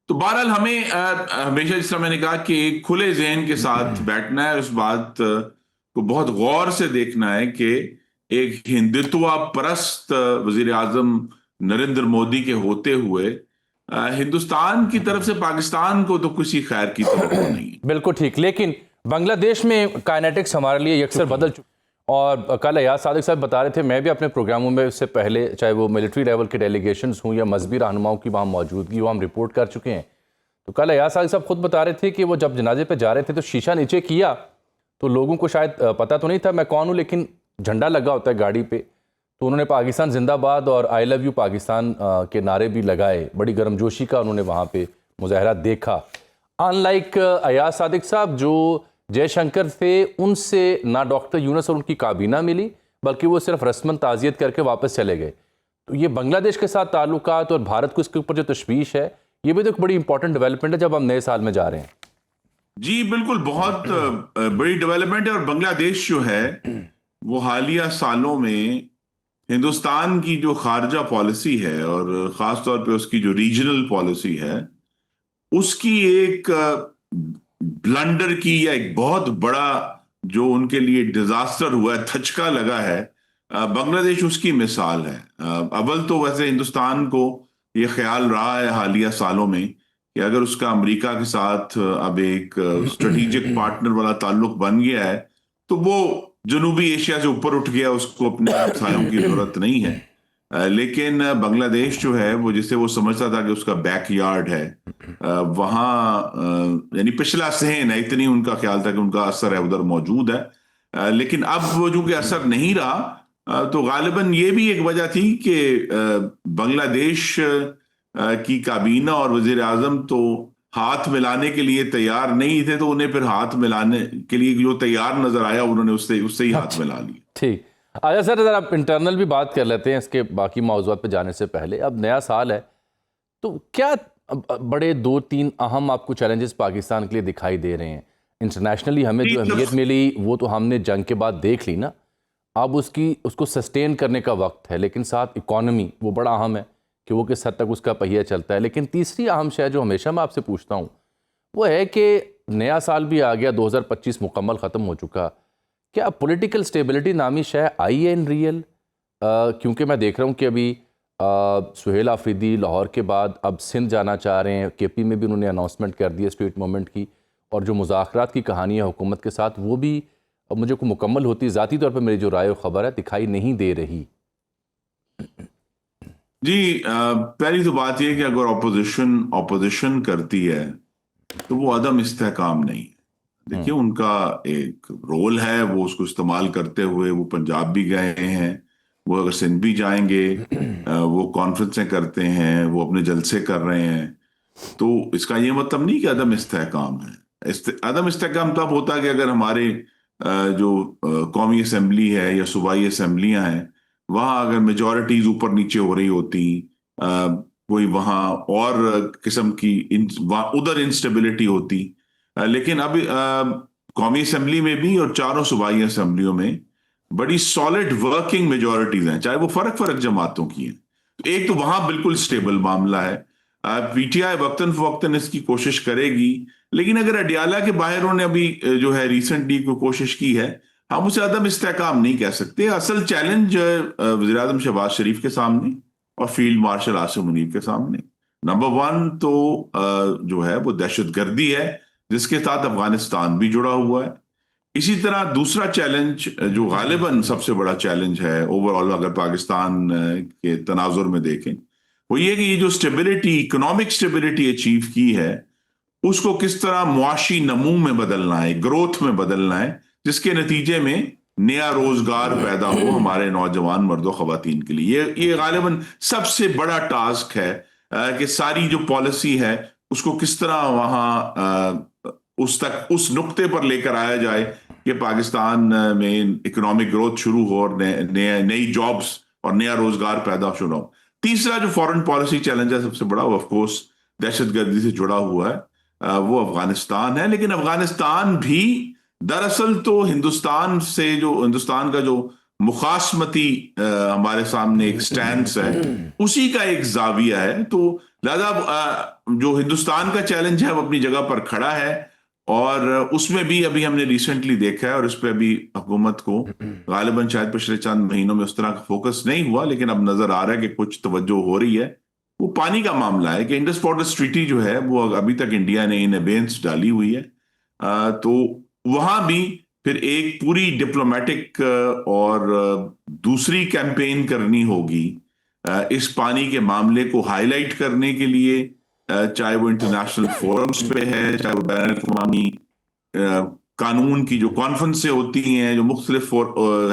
तो बहरहाल हमें हमेशा, जिस तरह मैंने कहा कि एक खुले जहन के साथ बैठना है, उस बात को बहुत गौर से देखना है कि एक हिंदुत्व परस्त वजीर आजम नरेंद्र मोदी के होते हुए हिंदुस्तान की तरफ से पाकिस्तान को तो किसी खैर की तरफ नहीं है। बिल्कुल ठीक। लेकिन बांग्लादेश में काइनेटिक्स हमारे लिए अक्सर बदल चुके, और कल अयाज सादिक साहब बता रहे थे, मैं भी अपने प्रोग्रामों में इससे पहले, चाहे वो मिलिट्री लेवल के डेलीगेशंस हों या मजहबी रहनुमाओं की वहाँ मौजूदगी हो, हम रिपोर्ट कर चुके हैं। तो कल अयाज सादिक साहब खुद बता रहे थे कि वो जब जनाजे पे जा रहे थे तो शीशा नीचे किया, तो लोगों को शायद पता तो नहीं था मैं कौन हूँ, लेकिन झंडा लगा होता है गाड़ी पे, तो उन्होंने पाकिस्तान जिंदाबाद और आई लव यू पाकिस्तान के नारे भी लगाए। बड़ी गर्मजोशी का उन्होंने वहाँ पे मुजाहरा देखा। अनलाइक अयाज सादिक साहब जो जयशंकर थे, उनसे ना डॉक्टर यूनुस और उनकी काबीना मिली, बल्कि वो सिर्फ रस्मन ताज़ियत करके वापस चले गए। तो ये बांग्लादेश के साथ ताल्लुकात और भारत को इसके ऊपर जो तशवीश है, ये भी तो एक बड़ी इंपॉर्टेंट डेवलपमेंट है जब हम नए साल में जा रहे हैं। जी बिल्कुल, बहुत बड़ी डेवलपमेंट है। और बांग्लादेश जो है वो हालिया सालों में हिंदुस्तान की जो खारजा पॉलिसी है और खास तौर पे उसकी जो रीजनल पॉलिसी है, उसकी एक ब्लंडर की, या एक बहुत बड़ा जो उनके लिए डिजास्टर हुआ है, धचका लगा है, बांग्लादेश उसकी मिसाल है। अव्वल तो वैसे हिंदुस्तान को ये ख्याल रहा है हालिया सालों में कि अगर उसका अमेरिका के साथ अब एक स्ट्रेटेजिक पार्टनर वाला ताल्लुक बन गया है, तो वो जनूबी एशिया से ऊपर उठ गया, उसको अपने हमसायों की जरूरत नहीं है। लेकिन बांग्लादेश जो है वो, जिसे वो समझता था कि उसका बैकयार्ड है, वहाँ यानी पिछला सहन है, इतनी उनका ख्याल था कि उनका असर है उधर मौजूद है। लेकिन अब वो जो कि असर नहीं रहा, तो गालिबन ये भी एक वजह थी कि बांग्लादेश की काबीना और वजीर आजम तो हाथ मिलाने के लिए तैयार नहीं थे, तो उन्हें फिर हाथ मिलाने के लिए जो तैयार नजर आया, उन्होंने उससे ही हाथ मिला लिया। ठीक। अच्छा सर, अगर आप इंटरनल भी बात कर लेते हैं इसके बाकी मौज़ूआत पे जाने से पहले। अब नया साल है, तो क्या बड़े 2-3 अहम आपको चैलेंजेस पाकिस्तान के लिए दिखाई दे रहे हैं? इंटरनेशनली हमें जो अहमियत मिली वो तो हमने जंग के बाद देख ली ना, अब उसको सस्टेन करने का वक्त है। लेकिन साथ इकॉनमी वो बड़ा अहम है कि वो किस हद तक उसका पहिया चलता है। लेकिन तीसरी अहम शय जो हमेशा मैं आपसे पूछता हूँ वो है कि नया साल भी आ गया, 2025 मुकम्मल ख़त्म हो चुका, क्या पॉलिटिकल स्टेबिलिटी नामी शय आई है इन रियल? क्योंकि मैं देख रहा हूँ कि अभी सुहेल आफरीदी लाहौर के बाद अब सिंध जाना चाह रहे हैं, केपी में भी उन्होंने अनाउंसमेंट कर दी है स्ट्रीट मूवमेंट की, और जो मुज़ाकरात की कहानी है हुकूमत के साथ, वो भी अब मुझे को मुकम्मल होती ज़ाती तौर पर मेरी जो राय और ख़बर है दिखाई नहीं दे रही। जी, पहली तो बात यह कि अगर ऑपोजिशन करती है तो वो अदम इस्तेहकाम नहीं है। देखिए, उनका एक रोल है, वो उसको इस्तेमाल करते हुए वो पंजाब भी गए हैं, वो अगर सिंध भी जाएंगे, वो कॉन्फ्रेंसें करते हैं, वो अपने जलसे कर रहे हैं, तो इसका ये मतलब नहीं कि अदम इस्तेहकाम है। अदम इस्तेहकाम तब होता है कि अगर हमारे जो कौमी असम्बली है या सूबाई असम्बलियां हैं, वहां अगर मेजॉरिटीज ऊपर नीचे हो रही होती, कोई वहां और किस्म की उधर इंस्टेबिलिटी होती। लेकिन अब कौमी असम्बली में भी और चारों सूबाई असम्बलियों में बड़ी सॉलिड वर्किंग मेजॉरिटीज हैं, चाहे वो फर्क जमातों की हैं। तो एक तो वहां बिल्कुल स्टेबल मामला है। पीटीआई वक्तन फवक्तन इसकी कोशिश करेगी, लेकिन अगर अडियाला के बाहर उन्होंने अभी जो है रिसेंटली कोई कोशिश की है, हम उसे अदम इस्तेहकाम नहीं कह सकते। असल चैलेंज वज़ीर आज़म शहबाज शरीफ के सामने और फील्ड मार्शल आसिम मुनीर के सामने नंबर 1 तो जो है वो दहशतगर्दी है, जिसके साथ अफगानिस्तान भी जुड़ा हुआ है। इसी तरह दूसरा चैलेंज जो गालिबन सबसे बड़ा चैलेंज है ओवरऑल अगर पाकिस्तान के तनाजुर में देखें, वो ये कि ये जो स्टेबिलिटी, इकोनॉमिक स्टेबिलिटी अचीव की है, उसको किस तरह मुआशी नमू में बदलना है, ग्रोथ में बदलना है, जिसके नतीजे में नया रोजगार पैदा हो हमारे नौजवान मर्दों खवातीन के लिए। ये गालिबन सबसे बड़ा टास्क है कि सारी जो पॉलिसी है उसको किस तरह वहां उस नुक्ते पर लेकर आया जाए कि पाकिस्तान में इकोनॉमिक ग्रोथ शुरू हो और नई जॉब्स और नया रोजगार पैदा शुरू हो। तीसरा जो फॉरेन पॉलिसी चैलेंज है सबसे बड़ा, वो ऑफ कोर्स दहशतगर्दी से जुड़ा हुआ है, वो अफगानिस्तान है। लेकिन अफगानिस्तान भी दरअसल तो हिंदुस्तान का जो मुखासमती हमारे सामने एक स्टैंस है, उसी का एक जाविया है। तो लिहाजा जो हिंदुस्तान का चैलेंज है वो अपनी जगह पर खड़ा है, और उसमें भी अभी हमने रिसेंटली देखा है, और इस पे अभी हुकूमत को गालिबन शायद पिछले चंद महीनों में उस तरह का फोकस नहीं हुआ, लेकिन अब नजर आ रहा है कि कुछ तवज्जो हो रही है। वो पानी का मामला है कि इंडस वाटर ट्रीटी जो है वो अभी तक इंडिया ने इन अबेंस डाली हुई है। तो वहां भी फिर एक पूरी डिप्लोमेटिक और दूसरी कैंपेन करनी होगी इस पानी के मामले को हाईलाइट करने के लिए, चाहे वो इंटरनेशनल फोरम्स पे है, चाहे वो बैन अवी कानून की जो कॉन्फ्रेंसें होती हैं, जो मुख्तलिफ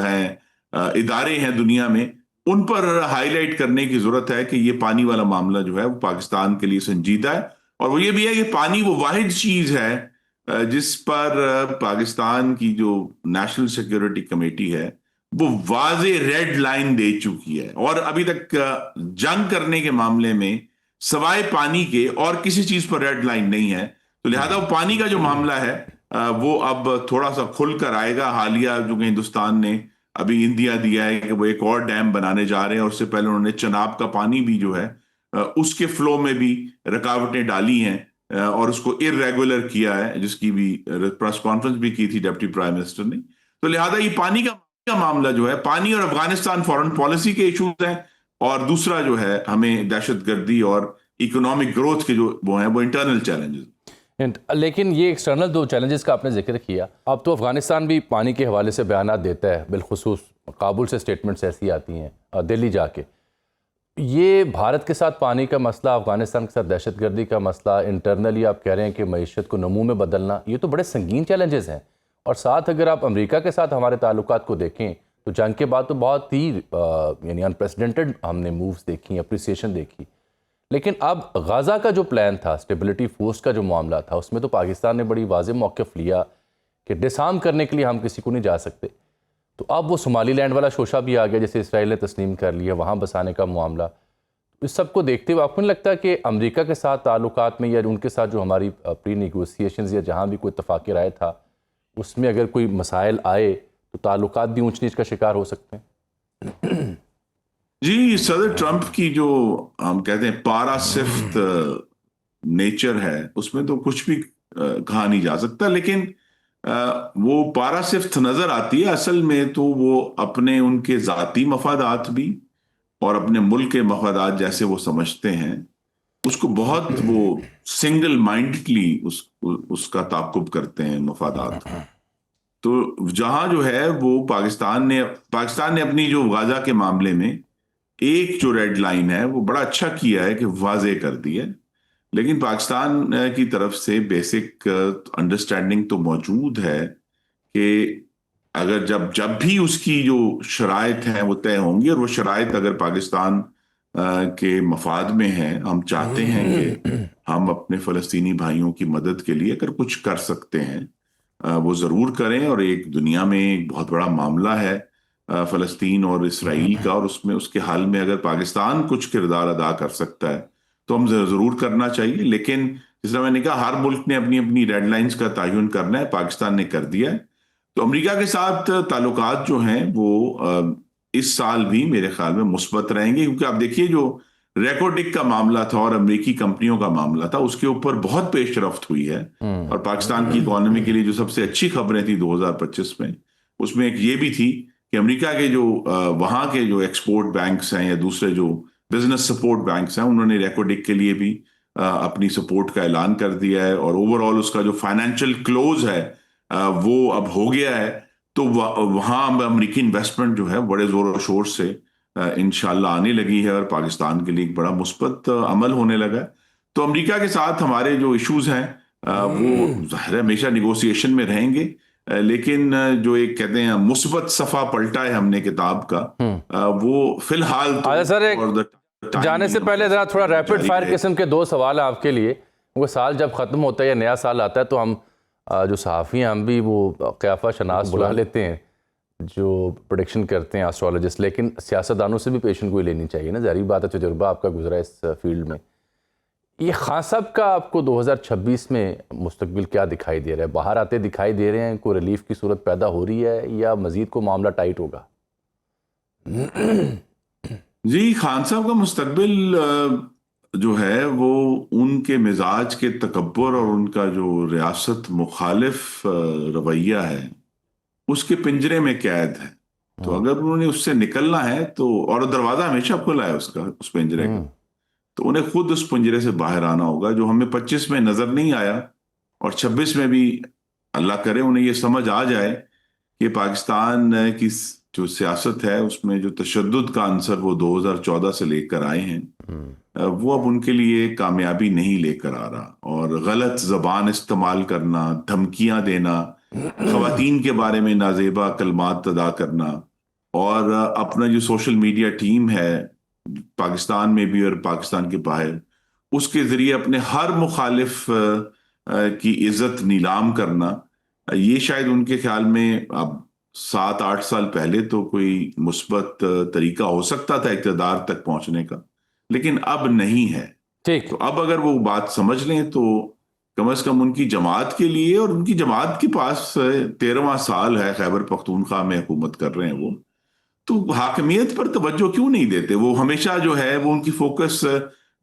हैं इदारे हैं दुनिया में, उन पर हाईलाइट करने की जरूरत है कि ये पानी वाला मामला जो है वो पाकिस्तान के लिए संजीदा है। और वो ये भी है कि पानी वो वाहिद चीज है जिस पर पाकिस्तान की जो नेशनल सिक्योरिटी कमेटी है वो वाजे रेड लाइन दे चुकी है, और अभी तक जंग करने के मामले में सवाए पानी के और किसी चीज पर रेड लाइन नहीं है। तो लिहाजा वो पानी का जो मामला है वो अब थोड़ा सा खुलकर आएगा। हालिया जो कि हिंदुस्तान ने अभी इंदिया दिया है कि वो एक और डैम बनाने जा रहे हैं, और उससे पहले उन्होंने चनाब का पानी भी जो है उसके फ्लो में भी रुकावटें डाली हैं और उसको इर्रेगुलर किया है, जिसकी भी प्रेस कॉन्फ्रेंस भी की थी डिप्टी प्राइम मिनिस्टर ने। तो लिहाजा ये पानी का मामला जो है, पानी और अफगानिस्तान फॉरेन पॉलिसी के इशूज हैं, और दूसरा जो है हमें दहशतगर्दी और इकोनॉमिक ग्रोथ के जो वो हैं वो इंटरनल चैलेंजेस। लेकिन ये एक्सटर्नल दो चैलेंजेस का आपने जिक्र किया, अब तो अफगानिस्तान भी पानी के हवाले से बयान देता है, बिलखुसूस काबुल से स्टेटमेंट्स ऐसी आती हैं दिल्ली जाके। ये भारत के साथ पानी का मसला, अफगानिस्तान के साथ दहशतगर्दी का मसला, इंटरनली आप कह रहे हैं कि मईशत को नमू में बदलना, ये तो बड़े संगीन चैलेंजेस हैं। और साथ अगर आप अमेरिका के साथ हमारे ताल्लुकात को देखें तो जंग के बाद तो बहुत ही यानी अनप्रेसिडेंटेड हमने मूव्स देखी, अप्रिसिएशन देखी। लेकिन अब गाज़ा का जो प्लान था, स्टेबिलिटी फोर्स का जो मामला था, उसमें तो पाकिस्तान ने बड़ी वाज़ेह मौक़िफ़ लिया कि डिसआर्म करने के लिए हम किसी को नहीं जा सकते। तो अब वो सोमालीलैंड वाला शोशा भी आ गया, जैसे इसराइल ने तस्लीम कर लिया, वहाँ बसाने का मामला। इस सब को देखते हुए आपको नहीं लगता कि अमेरिका के साथ ताल्लुकात में या उनके साथ जो हमारी प्री नेगोशिएशंस या जहाँ भी कोई इत्तफ़ाक़ी राय था उसमें अगर कोई मसाइल आए तो ताल्लुकात भी ऊंच नीच का शिकार हो सकते हैं? जी, सदर ट्रंप की जो हम कहते हैं पारासिफ्त नेचर है, उसमें तो कुछ भी कहा नहीं जा सकता। लेकिन वो पारासिफ्त नजर आती है, असल में तो वो अपने उनके जाती मफादात भी और अपने मुल्क के मफादात जैसे वो समझते हैं, उसको बहुत वो सिंगल माइंडली उसका ताक़ुब करते हैं मफादात। तो जहां जो है वो पाकिस्तान ने अपनी जो गाजा के मामले में एक जो रेड लाइन है वो बड़ा अच्छा किया है कि वाजे कर दी है। लेकिन पाकिस्तान की तरफ से बेसिक अंडरस्टैंडिंग तो मौजूद है कि अगर जब भी उसकी जो शराइत हैं वो तय होंगी, और वो शराइत अगर पाकिस्तान के मफाद में है, हम चाहते हैं कि हम अपने फ़लस्तीनी भाइयों की मदद के लिए अगर कुछ कर सकते हैं वो ज़रूर करें। और एक दुनिया में एक बहुत बड़ा मामला है फ़लस्तीन और इसराइल का, और उसमें उसके हल में अगर पाकिस्तान कुछ किरदार अदा कर सकता है तो हम ज़रूर करना चाहिए। लेकिन जिस तरह मैंने कहा, हर मुल्क ने अपनी अपनी रेड लाइंस का तयन करना है, पाकिस्तान ने कर दिया है। तो अमेरिका के साथ ताल्लुकात जो हैं वो इस साल भी मेरे ख्याल में मुस्बत रहेंगे, क्योंकि आप देखिए जो रेकोडिक का मामला था और अमेरिकी कंपनियों का मामला था, उसके ऊपर बहुत पेशरफ्त हुई है। और पाकिस्तान की इकोनॉमी के लिए जो सबसे अच्छी खबरें थी 2025 में, उसमें एक ये भी थी कि अमेरिका के जो वहाँ के जो एक्सपोर्ट बैंक्स हैं या दूसरे जो बिजनेस सपोर्ट बैंक्स हैं, उन्होंने रेकोडिक के लिए भी अपनी सपोर्ट का ऐलान कर दिया है, और ओवरऑल उसका जो फाइनेंशियल क्लोज है वो अब हो गया है। तो वहाँ अमेरिकी इन्वेस्टमेंट जो है बड़े जोर और शोर से इंशाल्लाह आने लगी है, और पाकिस्तान के लिए एक बड़ा मुस्बत अमल होने लगा है। तो अमेरिका के साथ हमारे जो इश्यूज हैं वो ज़ाहिर है हमेशा निगोसिएशन में रहेंगे, लेकिन जो एक कहते हैं मुस्बत सफ़ा पलटा है हमने किताब का, वो फिलहाल तो सर जाने से पहले जरा थोड़ा रैपिड फायर किस्म के दो सवाल हैं आपके लिए। वो साल जब ख़त्म होता है या नया साल आता है तो हम जो सहाफ़ी हैं हम भी वो क़याफ़ा शनास बुला लेते हैं जो प्रेडिक्शन करते हैं एस्ट्रोलॉजिस्ट, लेकिन सियासतदानों से भी पेशन गोई लेनी चाहिए ना, ज़ाहिर बात है, तजुर्बा आपका गुजरा इस फील्ड में। ये खान साहब का आपको 2026 में मुस्तकबिल क्या दिखाई दे रहा है? बाहर आते दिखाई दे रहे हैं, कोई रिलीफ की सूरत पैदा हो रही है या मज़ीद को मामला टाइट होगा? जी, खान साहब का मुस्तकबिल जो है वो उनके मिजाज के तकब्बुर और उनका जो रियासत मुखालिफ रवैया है उसके पिंजरे में कैद है। तो अगर उन्होंने उससे निकलना है तो, और दरवाजा हमेशा खुला है उसका, उस पिंजरे का, तो उन्हें खुद उस पिंजरे से बाहर आना होगा, जो हमें 25 में नजर नहीं आया और 26 में भी अल्लाह करे उन्हें ये समझ आ जाए कि पाकिस्तान की जो सियासत है उसमें जो तशद्दुद का अंसर वो 2014 से लेकर आए हैं वो अब उनके लिए कामयाबी नहीं लेकर आ रहा, और गलत जबान इस्तेमाल करना, धमकियां देना, खवातीन के बारे में नाजेबा कलमात अदा करना, और अपना जो सोशल मीडिया टीम है पाकिस्तान में भी और पाकिस्तान के बाहर, उसके जरिए अपने हर मुखालिफ की इज्जत नीलाम करना, ये शायद उनके ख्याल में अब 7-8 साल पहले तो कोई मुस्बत तरीका हो सकता था इक़्तिदार तक पहुंचने का, लेकिन अब नहीं है। ठीक, तो अब अगर वो बात समझ लें तो कम से कम उनकी जमात के लिए, और उनकी जमात के पास 13वां साल है, खैबर पख्तूनख्वा में हुकूमत कर रहे हैं वो, तो हाकिमियत पर तवज्जो क्यों नहीं देते? वो हमेशा जो है वो उनकी फोकस,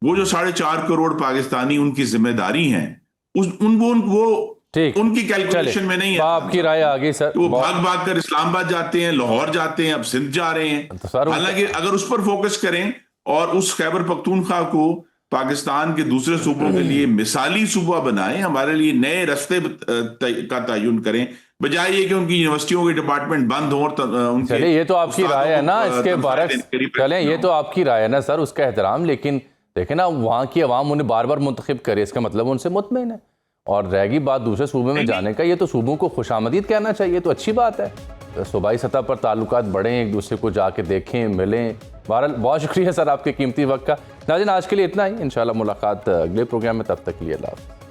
वो जो 4.5 करोड़ पाकिस्तानी उनकी जिम्मेदारी हैं वो ठीक, उनकी कैलकुलेशन में नहीं है। आपकी राय आ गई सर। वो भाग भाग कर इस्लामाबाद जाते हैं, लाहौर जाते हैं, अब सिंध जा रहे हैं। तो सर हालांकि अगर उस पर फोकस करें और उस खैबर पख्तूनख्वा को पाकिस्तान के दूसरे सूबों के लिए मिसाली सूबा बनाएं, हमारे लिए नए रास्ते का तयन करें, बजाय ये कि उनकी यूनिवर्सिटियों के डिपार्टमेंट बंद हो और चलिए ये तो आपकी राय है ना, इसके बारे चलें, ये तो आपकी राय है ना सर, उसका एहतराम, लेकिन देखें ना वहाँ की आवाम उन्हें बार बार मुंतखब करे, इसका मतलब उनसे मुतमईन है। और रहेगी बात दूसरे सूबे में जाने का, ये तो सूबों को खुशामदीद कहना चाहिए, तो अच्छी बात है। सूबाई सतह पर ताल्लुकात बढ़ें, एक दूसरे को जाके देखें, मिलें। बहरहाल बहुत शुक्रिया सर आपके कीमती वक्त का। नाज़रीन आज के लिए इतना ही, इंशाल्लाह मुलाकात अगले प्रोग्राम में, तब तक के लिए अल्लाह हाफ़िज़।